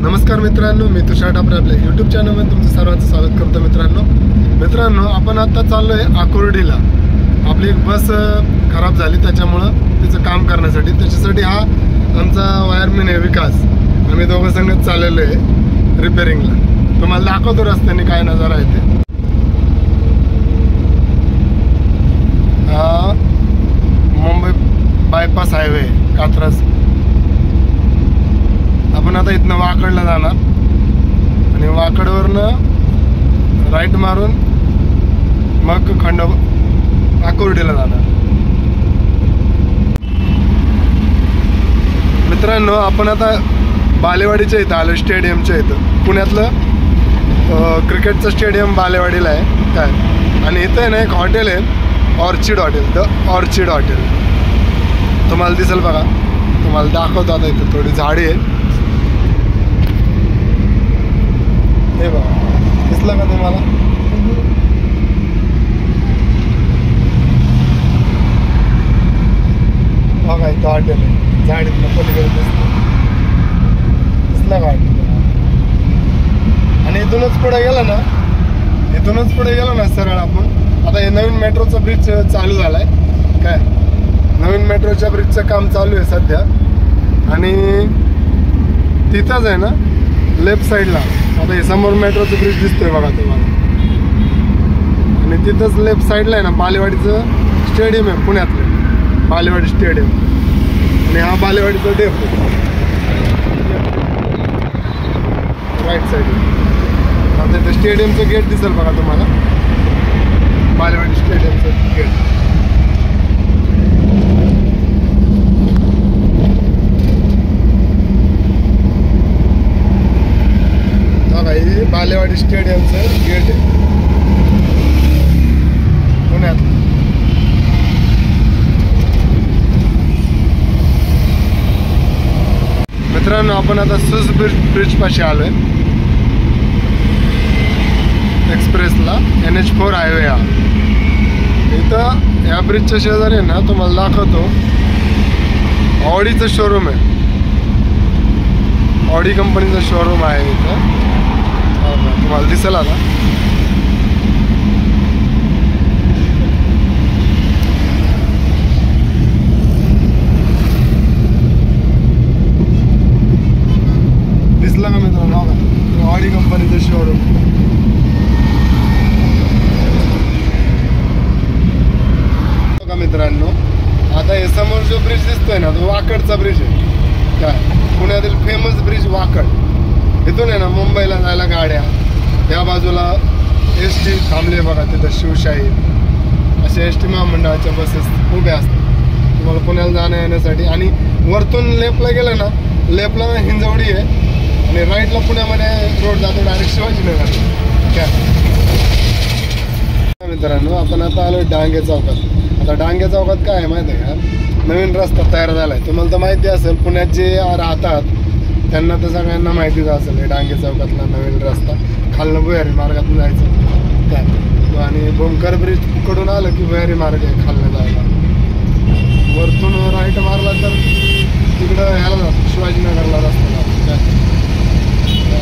नमस्कार मित्रांनो, मी तुषार ठाकरे आपल्या यूट्यूब चॅनलमध्ये तुमचं सर्वांचं स्वागत करतो। मित्रांनो आपण आता चाललो आहे आकुर्डीला। आपली बस खराब झाली, त्याच्यामुळं तिचं काम करण्यासाठी त्याच्यासाठी हा आमचा वायरमॅन आहे विकास। आम्ही दोघं संगत चाललेलो आहे रिपेअरिंगला। तुम्हाला दाखवतो रस्त्याने काय नजारा आहे ते। हा मुंबई बायपास हायवे कात्रज। आपण आता इथनं वाकडला जाणार आणि वाकडवरनं राईट मारून मग आकुर्डीला जाणार। मित्रांनो आपण आता बालेवाडीच्या इथं आलो, स्टेडियमच्या इथं। पुण्यातलं क्रिकेटचं स्टेडियम बालेवाडीला आहे काय। आणि इथं आहे ना एक हॉटेल आहे, orchid hotel, the orchid hotel. तुम्हाला दिसेल बघा, तुम्हाला दाखवतो आता। इथं थोडी झाडी आहे, हे बघा, दिसलं का तुम्हाला? बघा इथं हॉटेल आहे, झाडीतलं पलीकडे दिसलं का हॉटेल? आणि इथूनच पुढे गेलं ना सरळ आपण। आता हे नवीन मेट्रोचा ब्रिज चालू झालाय काय, नवीन मेट्रोच्या ब्रिजचं काम चालू आहे सध्या। आणि तिथंच आहे ना लेफ्ट साईडला आता हे समोर मेट्रोचं ब्रिज दिसतोय बघा तुम्हाला। आणि तिथंच लेफ्ट साईडला आहे ना बालेवाडीचं स्टेडियम आहे, पुण्यातलं बालेवाडी स्टेडियम। आणि हा बालेवाडीचा डेपो राईट साईडला। आता इथं स्टेडियमचं गेट दिसेल बघा तुम्हाला, बालेवाडी स्टेडियमचं गेट। बालेवाडी स्टेडियमचं गेट आहे पुण्यात। मित्रांनो आपण आता सुस ब्रिज पाशी आलोय, एक्सप्रेसला NH4 हायवे हा। इथं या ब्रिजच्या शेजारी आहे ना, तुम्हाला दाखवतो ऑडीचं शोरूम आहे, ऑडी कंपनीचं शोरूम आहे इथं। तुम्हाला दिसेल आता। दिसला का मित्रांनो? ऑडी कंपनीचं शोरूम। बघा मित्रांनो, आता हे समोर जो ब्रिज दिसतोय ना, तो वाकडचा ब्रिज आहे काय, पुण्यातील फेमस ब्रिज वाकड। इथून आहे ना मुंबईला जायला गाड्या, या बाजूला ST थांबले बघा, तिथं शिवशाही अशा ST महामंडळाच्या बसेस उभ्या असतात तुम्हाला पुण्याला जाण्या येण्यासाठी। आणि वरतून लेफ्टला गेलं ना, लेफ्टला हिंजवडी आहे आणि राईटला पुण्यामध्ये रोड जातो डायरेक्ट शिवाजीनगर काय। मित्रांनो आपण आता आलो डांगे चौकात। आता डांगे चौकात काय आहे माहिती आहे का, नवीन रस्ता तयार झाला आहे। तुम्हाला तर माहिती असेल, पुण्यात जे राहतात त्यांना तर सगळ्यांना माहितीच असेल, हे डांगे चौकातला नवीन रस्ता। खालनं भुयारी मार्गातून जायचं काय, आणि भूमकर ब्रिज कडून आलं की भुयारी मार्ग आहे खालनं जायला। वरतून राईट मारला तर तिकडं ह्याला जातो, शिवाजीनगरला रस्ता जातो काय।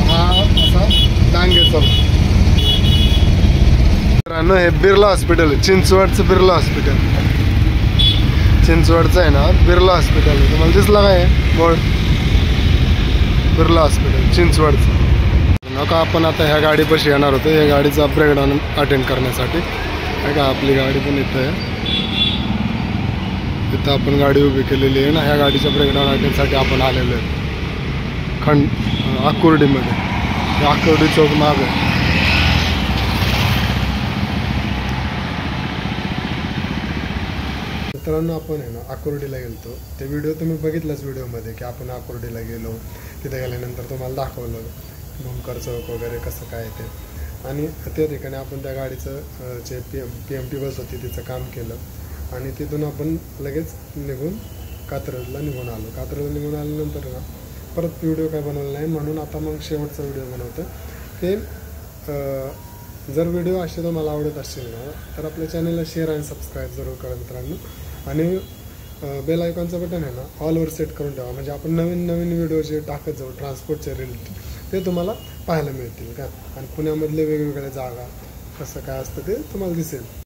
हा असा डांगे चौक। मित्रांनो हे बिर्ला हॉस्पिटल आहे, चिंचवडचं बिर्ला हॉस्पिटल। चिंचवडचं आहे ना बिर्ला हॉस्पिटल आहे, तुम्हाला दिसला काय बोर्ड, बिर्ला हॉस्पिटल चिंचवडचं। नका आपण आता ह्या गाडीपाशी येणार होतो, या गाडीचा ब्रेकडाऊन अटेंड करण्यासाठी। आहे का आपली गाडी पण इथं आहे, तिथं आपण गाडी उभी केलेली आहे ना। ह्या गाडीच्या ब्रेकडाऊन अटेंडसाठी आपण आलेलो आहे आकुर्डीमध्ये, आकुर्डी चौक माग आहे। मित्रांनो आपण आहे ना आकुर्डीला गेलो, ते व्हिडिओ तुम्ही बघितलाच व्हिडिओमध्ये की आपण आकुर्डीला गेलो। तिथे गेल्यानंतर तुम्हाला दाखवलं भूमकर चौक वगैरे कसं काय ते। आणि त्या ठिकाणी आपण त्या गाडीचं जे PMT बस होती तिचं काम केलं। आणि तिथून आपण लगेच निघून कात्रजला निघून आलो। कात्रजला निघून आल्यानंतर ना परत व्हिडिओ काय बनवला नाही, म्हणून आता मग शेवटचा व्हिडिओ बनवतो की जर व्हिडिओ असे तुम्हाला आवडत असेल ना, तर आपल्या चॅनलला शेअर आणि सबस्क्राईब जरूर करा मित्रांनो। आणि बेल आयकॉनचं बटन आहे ना ऑलवर सेट करून ठेवा, म्हणजे आपण नवीन नवीन व्हिडिओ जे टाकत जाऊ ट्रान्सपोर्टचे रिलेटेड ते तुम्हाला पाहायला मिळतील का. आणि पुण्यामधले वेगवेगळ्या जागा कसं काय असतं ते तुम्हाला दिसेल.